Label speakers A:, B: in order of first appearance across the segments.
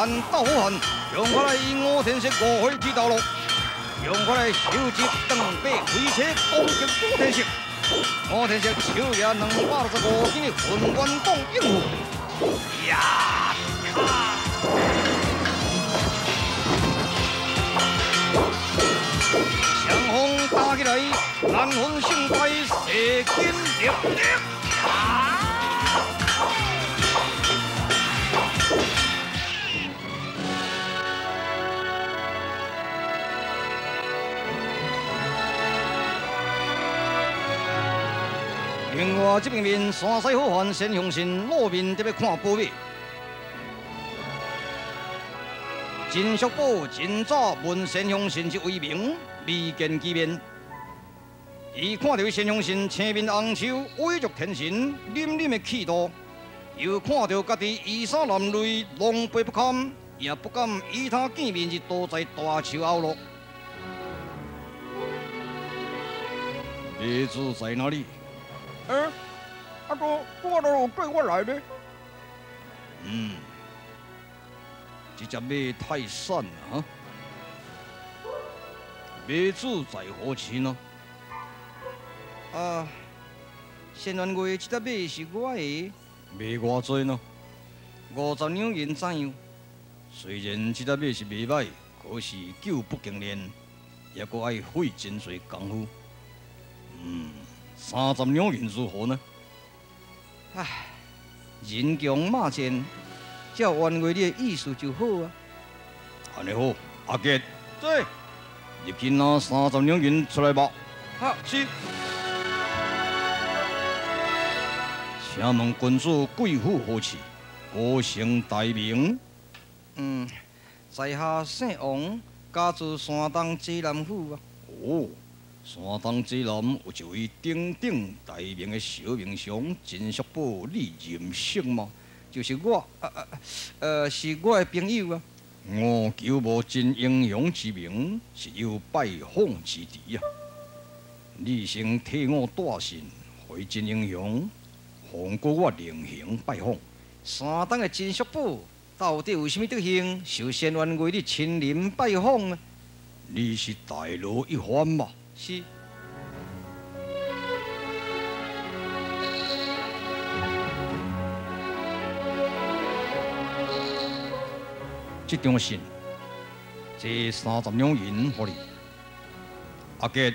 A: 汉斗汉，用我来五天色误会之道路，用我来收集200回车攻击五天色。五天色手也265斤的混元党应付。呀！强风打起来，难分胜败，势均力敌。另外，这边面山西好汉先向信路面特别看报马。金属宝真早闻先向信之威名，未见其面。伊看到先向信青面红手，威若天神，凛凛的气度，又看到家己衣衫褴褛，狼狽不堪，也不敢与他见面，就躲在大树后落。列子在哪里？
B: 我都对我来的。
A: 这只马太散了哈。马主在何处呢？先元月这只马是我的。马偌济呢？50两银怎样？虽然这只马是袂歹，可是久不经练，也阁爱费真多功夫。30两银如何呢？人强马健，照原月你的意思就好啊。安尼好，阿杰，
B: 对，
A: 入去拿30两银出来吧。
B: 好，是。
A: 请问君主贵府何处？高姓大名？在下姓王，家住山东济南府啊。哦。山东济南有一位鼎鼎大名的小名将金属宝，你认识吗？就是我，是我的朋友啊。我求无真英雄之名，是有拜访之地啊。你先替我带信回真英雄，放过我另行拜访。山东的金属宝到底有甚么德行，受先元为你亲临拜访啊？你是大罗一番嘛？是。这张信，这30两银给你。阿杰，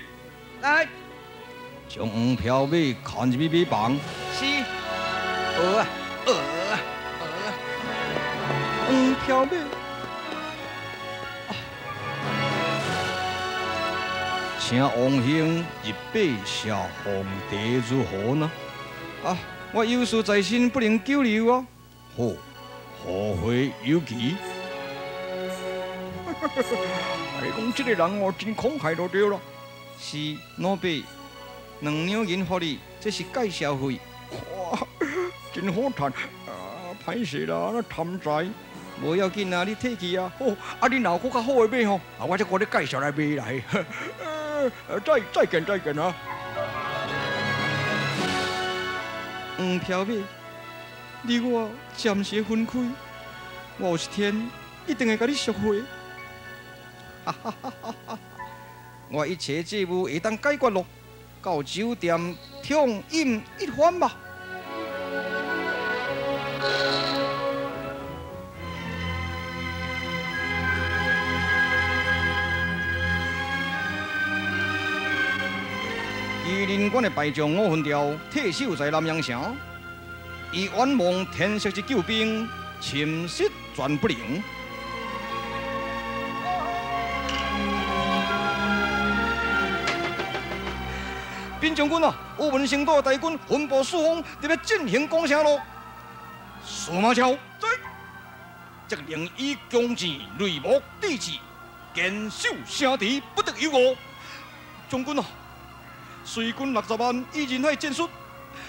B: 来，
A: 将黄票马牵入去马房。
B: 是。
A: 黄票马。请王兄入马下皇帝如何呢？我有事在身，不能久留啊。好，后会有期。
B: 你讲这个人哦，真慷慨就对了。
A: 是，老爸，2两银给你，这是介绍费。
B: 哇，真好赚！歹势啦，那贪财。
A: 无要紧啊，你摕去啊。
B: 你若有较好的马吼，我再给你介绍来买来。再见啊！
A: 黄票马，你我暂时分开，我有一天一定会甲你赎回。我一切债务会当解决咯，到酒店畅饮一番吧。伊林馆的败将5分调退守在南阳城，伊远望天色之救兵，寝食全不灵。兵将军啊，吴文成都大军分布四方，特别进行攻城咯。司马昭，在，责令以强战雷木地志，坚守城池，不得有误。将军啊！随军60万以人海战术，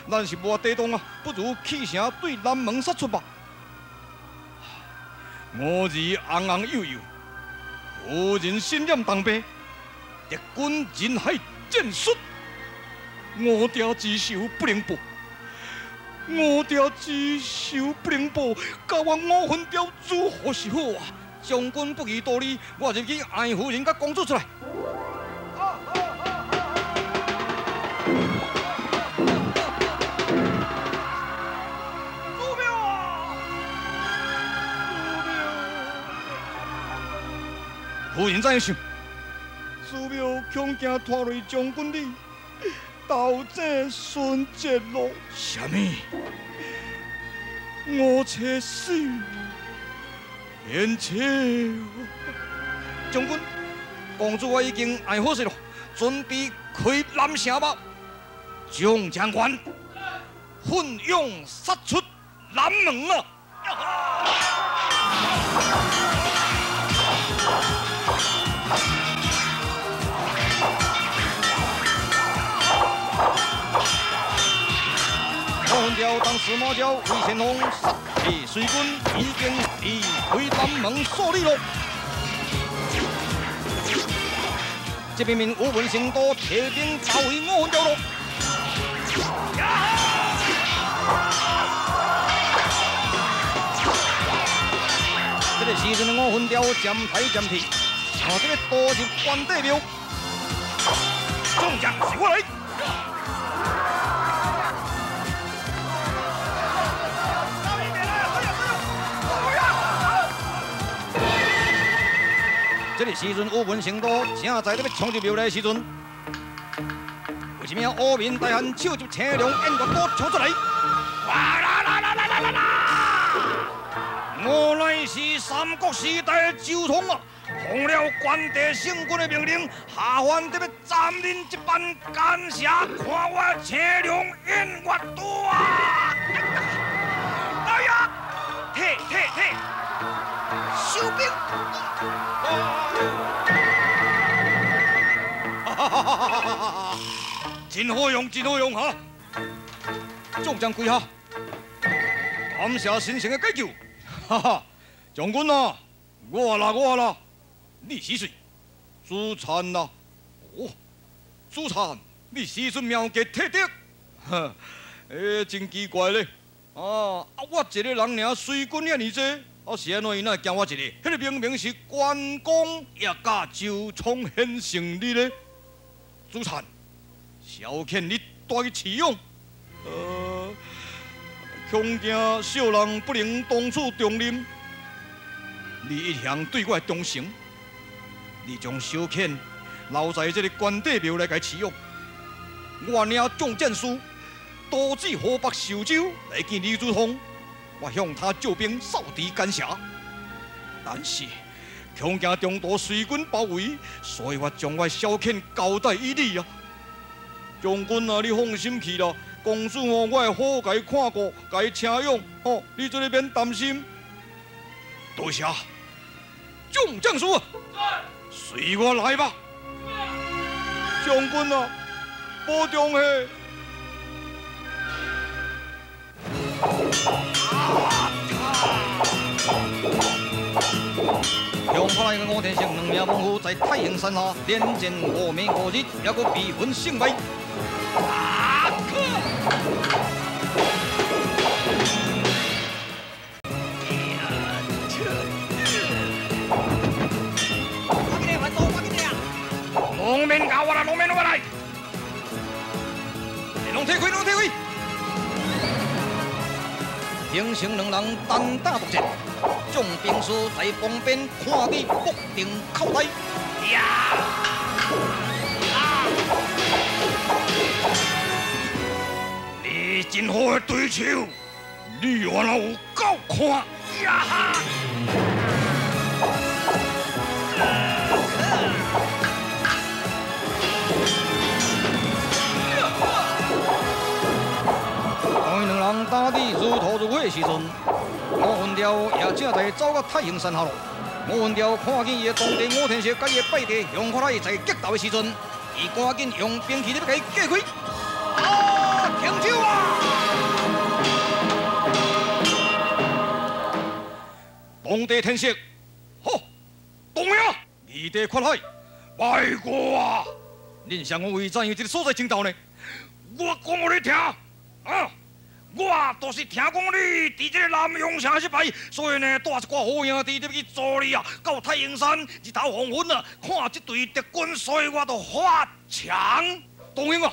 A: 咱是无地动啊，不如弃城对南门杀出吧。5字昂昂悠悠，无人心念当兵，敌军人海战术，我家之仇不能报。
B: 五条之手不能报，教我五分条如何是好啊？
A: 将军不疑道理，我入去爱夫人甲公主出来。夫人怎样想？
B: 祖庙恐惊拖累将军你，斗争孙捷路。
A: 什么？
B: 我切死，连切！
A: 将军，公主我已经爱好势了，准备开南城吧。众将官，奋勇杀出南门啊！我分条当司马昭为先锋，杀敌水军已经离开南门所里了。这边民吴文成都铁兵包围我分条路。这个时阵我分条渐抬渐退，我这个多入关帝庙，众将随我来。这个时阵，吴文成都正在要冲入庙内的时阵，有一名乌面大汉手执青龙偃月刀冲出来。哇啦啦啦啦啦啦啦！我乃是三国时代的周通啊，奉了关帝圣君的命令，下凡得要斩恁这般奸侠，看我青龙偃月刀啊！哎呀，退！收兵！真好用哈！众将跪下，感谢先生的解救。哈哈，将军啊，我啦，你是谁？朱灿呐？哦，朱灿，你时阵妙计特得，呵，真奇怪咧。我一个人尔，水军遐尼多，是安怎伊哪会惊我一个？迄个明明是关公也甲周冲献胜利咧。朱灿，小倩你带去启用，恐惊小人不能当此重任。你一向对我忠诚，你将小倩留在这个关帝庙来甲启用，我领众战士多至河北寿州来见李子通，我向他救兵扫敌干侠，但是恐惊中途水军包围，所以我将我小倩交代于你啊。将军啊，你放心去啦，公主我会好甲伊看过，甲伊请用，你这里免担心。多谢，众将士啊，随我来吧。将军啊，保重嘿。用过来的吴天成两名猛虎在太行山下连战5暝5日，也阁未分胜败。龙面搞我来，龙面我来！龙退开，龙退开！形成两人单打独战，众兵士在旁边看你目定口呆。呀！你真好的对手，你原来有够看呀！当两人打得如土如火的时阵，吴文条也正在走到太行山下路。吴文条看见伊的当地吴天石甲伊的拜弟向发来在激斗的时阵，伊赶紧用兵器要甲伊击开。停手啊！当地天石，好，东呀！二弟快来，拜过啊！恁想我为怎样这个所在争斗呢？我讲互你听啊！我都是听讲你伫这个南阳城失败，所以呢，带一寡好兄弟入去助你啊，到太阳山日头黄昏啊，看这队敌军，所以我就发强。当然啊，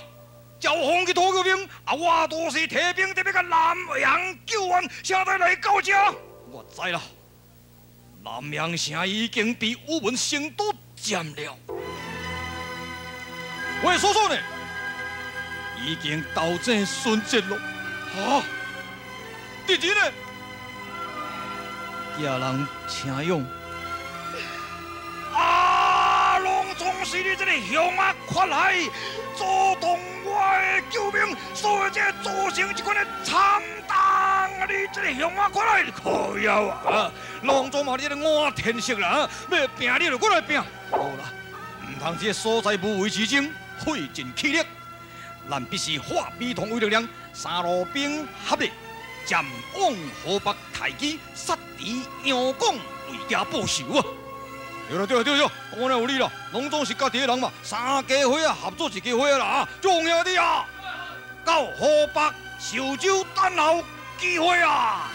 A: 招风去讨救兵，啊，我都是提兵特别甲南阳救援，现在来到这，我知啦，南阳城已经被吴文成都占了。我说说呢，已经斗争顺捷了。啊！敌人呢？家人请用。啊！拢总是你这个熊啊，快来阻挡我的救兵，所以才造成这款的惨当啊！你这个熊啊，快来！可妖啊！拢总嘛你这个换天色啦，要拼你就过来拼。好啦，唔通这个所在无为之争，费尽气力。咱必须化悲痛为力量，三路兵合力，暂往河北太基，杀敌杨广，为家报仇啊！对了，我哪有你啦？拢总是家己的人嘛，三家伙啊合作一家伙啦啊！众兄弟啊，到河北寿州等候机会啊！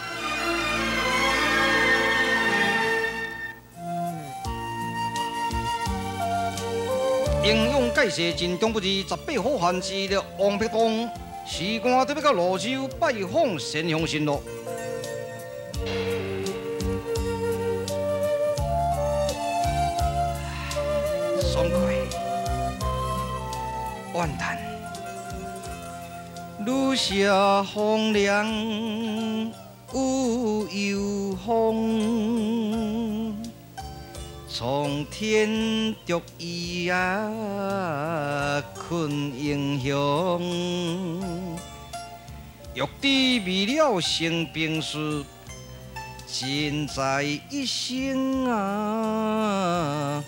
A: 英勇盖世尽忠不二，18好汉之的王必东，时光特别到泸州拜访先乡神咯。爽快，万叹，雨下风凉雾有风。从天逐伊啊，困英雄。欲知未了成兵事，尽在一生啊，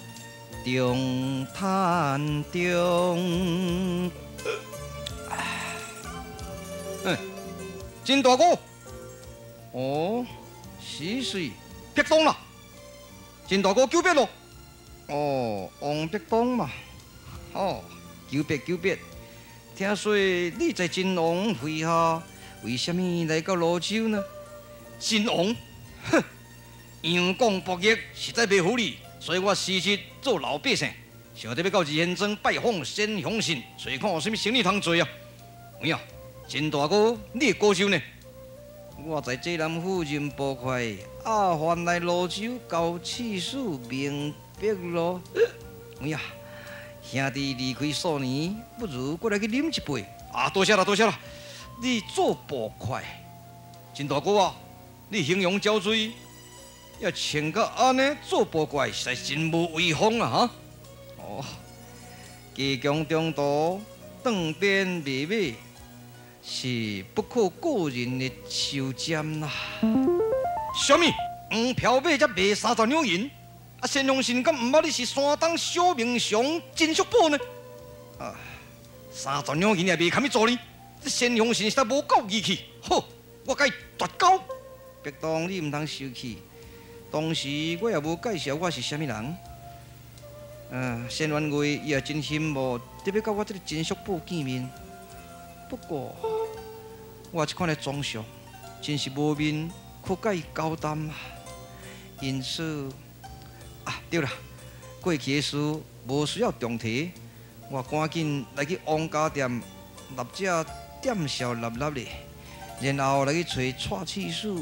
A: 中叹中。金大哥，哦，是壁咚啦。金大哥救别咯！哦，王必东嘛，哦，救别。听说你在金王麾下，为什么来到泸州呢？金王，哼，杨广博弈实在袂服你，所以我时时做老百姓，想得要到义县庄拜访先乡神，所以看有什么生意通做啊？有影，金大哥，你高手呢？我在济南府任捕快，阿凡来泸州交刺史明白咯。有影，兄弟离开数年，不如过来去饮一杯。啊，多谢啦！你做捕快，金大哥啊，你形容憔悴，要穿到安尼做捕快，实在真无威风啊！哈，哦，家强中途，断边未尾。是不可个人的收占啦。什么？黄嫖马才卖30两银？啊，先乡神敢唔捌你是山东小明祥金属宝呢？啊，30两银也卖堪去做你？这先乡神实在无够义气。好，我甲伊绝交。别当你唔通生气。当时我也无介绍我是啥物人。先员外伊也真心无特别甲我这个金属宝见面。不过，我这款的装束真是无面可甲伊交谈啊。因此，对了，过去的事无需要重提，我赶紧来去王家店立这店小立的，然后来去找蔡刺史，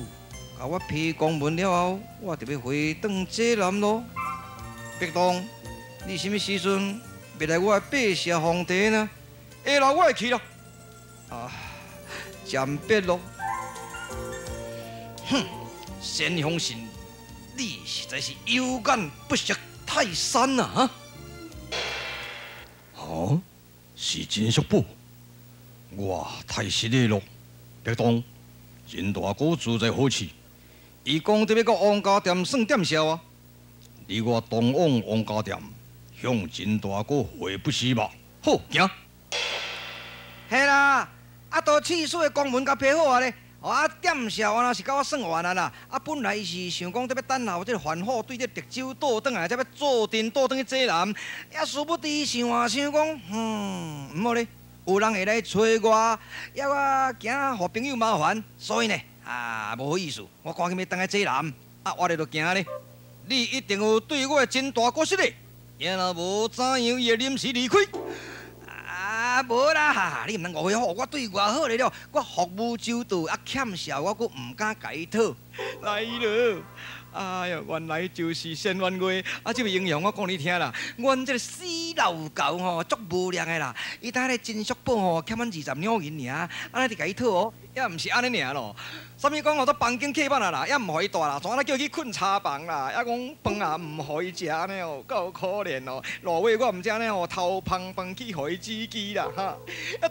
A: 甲我批公文了后，我就要回转济南咯。别当，你什么时阵要来我的白蛇皇帝呢？下来我会去咯。暂别咯。哼，先乡神，你实在是有眼不识泰山啊！哦，是金属宝，我太失礼咯。别当，金大哥自在好处，伊讲得要到王家店算店小啊，你我同往王家店，向金大哥会不是吧？好，行。
C: 系啦。都刺史的公文甲批好啊咧，店小若是甲我算完啊啦。本来是想讲，要等候这个番号对这德州倒转来，才要坐镇倒转去济南。殊不知想讲，唔好咧，有人会来找我，要我惊互朋友麻烦，所以呢，无好意思，我赶紧要等下坐南，我咧就惊咧。你一定有对我真大过失咧，也若无怎样，伊会临时离开。无啦，你毋通误会我对外好咧了，我服务周到，欠笑我，佫毋敢甲伊讨。来了。哎呀，原来就是仙元月，这个形容我讲你听啦。阮这个死老狗吼，足无良的啦。伊搭咧金属宝吼，欠阮20两银尔，安尼就甲伊讨哦，也毋是安尼尔咯。啥物讲都房间客满啦，也毋互伊住啦，怎啊叫伊去困茶房啦？也讲饭啊毋互伊食安尼哦，够可怜哦。路尾我毋知安尼哦，偷饭去互伊支支啦哈。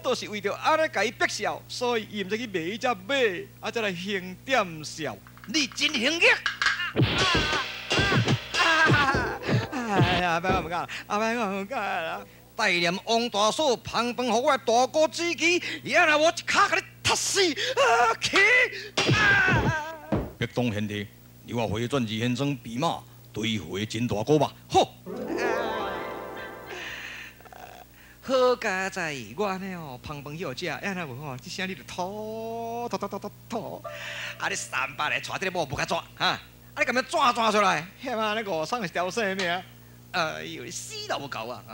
C: 都是为着安尼甲伊逼笑，所以伊毋使去买只马，才来行点笑。你真行义！哎呀，别我唔干，别我唔干啦！带念王大嫂旁边，互我大哥支旗，也若我一脚甲你踢死！去！
A: 别当现地，你我回转二现装备马，对付真大哥吧！好。
C: 好佳在，我呢哦，旁边有食，也若无吼，这声你就吐，你300来带这个某不甲抓哈？你咁样抓出来，遐嘛那5送条性命？哎呦，你死老狗啊！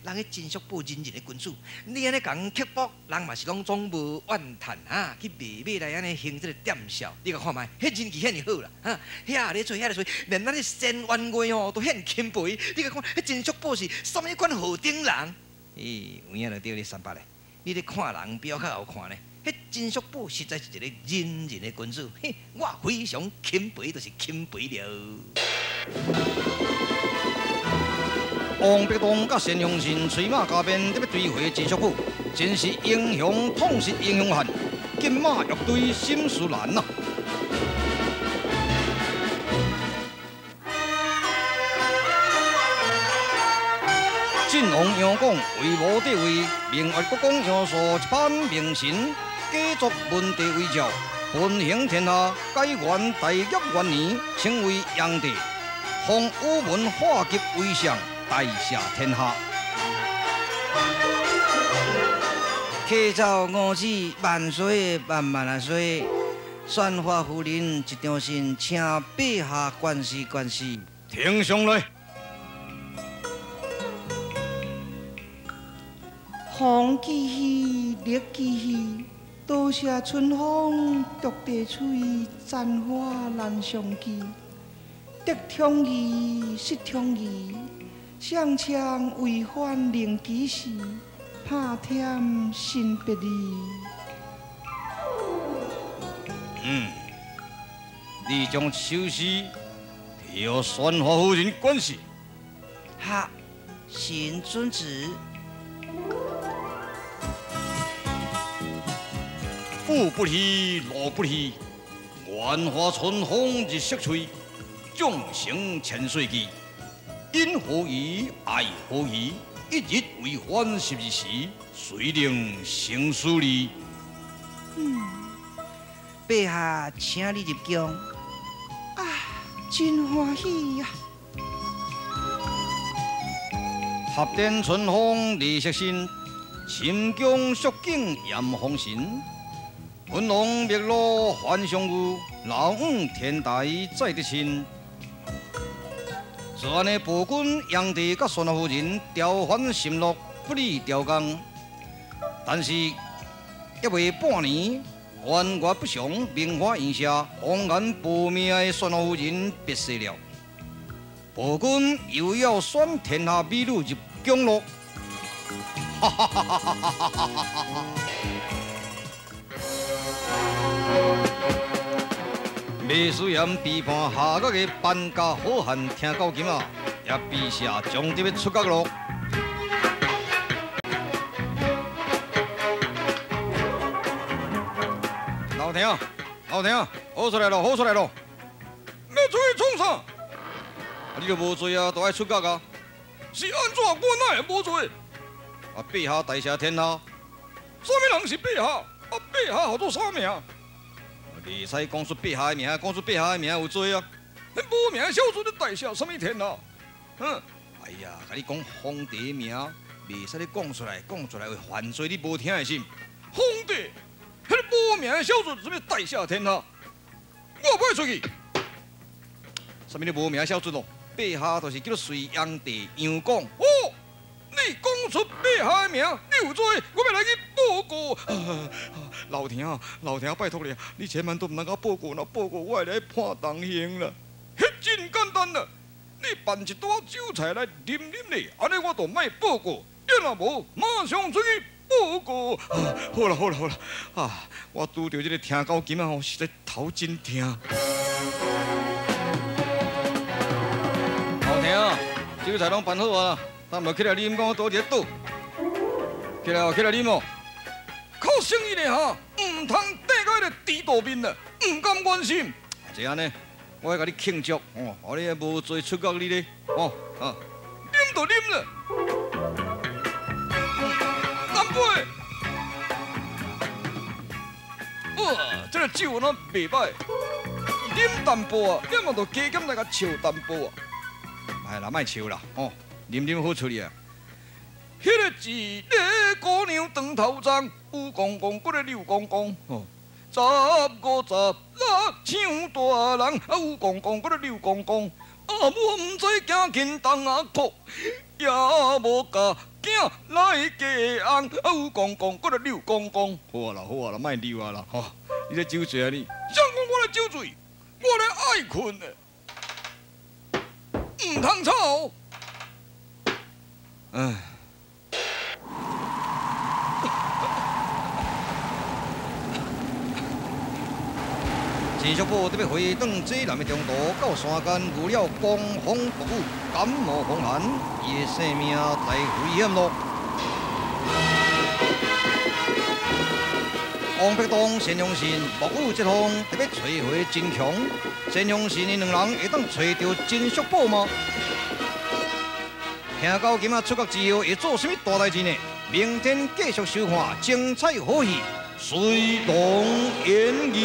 C: 人迄金属宝人人的君子，你安尼讲刻薄，人嘛是讲总无怨叹啊，去卖来安尼行这个店笑，你甲看卖，迄人气遐尔好啦，遐咧吹，连咱的仙元月吼都遐钦佩，你甲看，迄金属宝是什么款好顶人？有影就对你300嘞，你咧看人比较好看呢。迄金属宝实在是一个仁人的君子，我非常钦佩，就是钦佩了。
A: 王必东甲陈雄信催马加鞭，特要追回金属宝，真是英雄痛失英雄汉，金马乐队心事难呐。晋王杨广为无地位，明月国公杨素一番名臣，家族文帝为朝，分行天下，改元大业元年，称为炀帝，封武文化吉为相，大赦天下。
C: 客造五子万岁万万啊岁，宣华夫人一张信，请陛下关心关心。
A: 听上来。
D: 风继续，日继续，多谢春风独地吹，簪花难相寄。得宠义，失宠义，上枪违反令吉时，怕添心别离。
A: 你将首饰替我宣华夫人管事。
C: 哈，xin遵旨。
A: 富不喜，禄不喜，元华春风日色吹，众生千岁记。因何以爱何以？一日为欢12时，谁能成事哩？
C: 陛下，请你入宫。
D: 啊，真欢喜呀！
A: 合殿春风礼色新，深宫蜀景严风神。文王灭落还相遇，老五天台再得亲。自安的暴君炀帝甲宣华夫人调翻心路，不理朝纲。但是约未半年，冤狱不详，名花印下，轰然报命的宣华夫人别逝了。暴君又要选天下美女入宫咯！哈哈哈哈哈哈哈哈！未虽然批判下角的班家好汉听到今啊，也必下将得要出角咯。老田，好出来咯，好出来咯！要出去创啥？你都无罪啊，都爱出角啊！是安怎？我哪会无罪？陛下大赦天下，什么人是陛下？陛下号做啥名？袂使讲出陛下的名，讲出陛下的名有罪啊！迄无名小子咧大赦什么天啊？哎呀，甲你讲皇帝名，
C: 袂使你讲出来，讲出来会犯罪你无听的心。
A: 皇帝，迄个无名的小卒准备代下天下，我不会出去。
C: 什么叫无名小卒咯？陛下就是叫做隋炀帝杨广。
A: 哦，你讲出陛下的名，有罪，我要来去报告。老兄，老兄，拜托你啊，你千万都唔能够报告，若报告我会来判重刑啦。迄真简单啦，你办一桌酒菜来啉啉咧，安尼我就莫报告。要若无，马上出去报告。好啦好啦好啦，我拄着这个听狗金啊，实在头真痛。
C: 好听啊，酒菜拢办好啊，咱就起来啉，讲我多一个倒。起来哦，起来啉哦。
A: 靠生意咧哈，唔通缀到迄个猪肚面啦，唔甘愿心。
C: 这样呢，我要甲你庆祝哦，互你无罪出狱哩咧，哦啊，
A: 啉就啉啦。干杯！哇，这个酒呢袂歹，啉淡薄啊，了嘛就加减来甲笑淡薄啊。
C: 哎啦，莫笑啦，哦，啉啉好出去啊。
A: 迄个一个姑娘长头鬃，有公公，搁个溜公公，哦，15、16像大人，有公公，搁个溜公公，我唔知行近东啊哭，也无甲囝来嫁翁，有公公，搁个溜公公。
C: 好啦好啦，莫溜啊啦，吼，你咧酒醉啊你？
A: 谁讲我咧酒醉？我咧爱困咧，唔通吵。
C: 唉。陈叔宝特别回转济南的中途，到山间遇了狂风暴雨、感冒风寒，伊的性命在危险咯。王伯东、陈永信木雨这风特别找回真强，陈永信的两人会当找到陈叔宝吗？听到今仔出国之后会做什么大代志呢？明天继续收看精彩好戏，水动演义。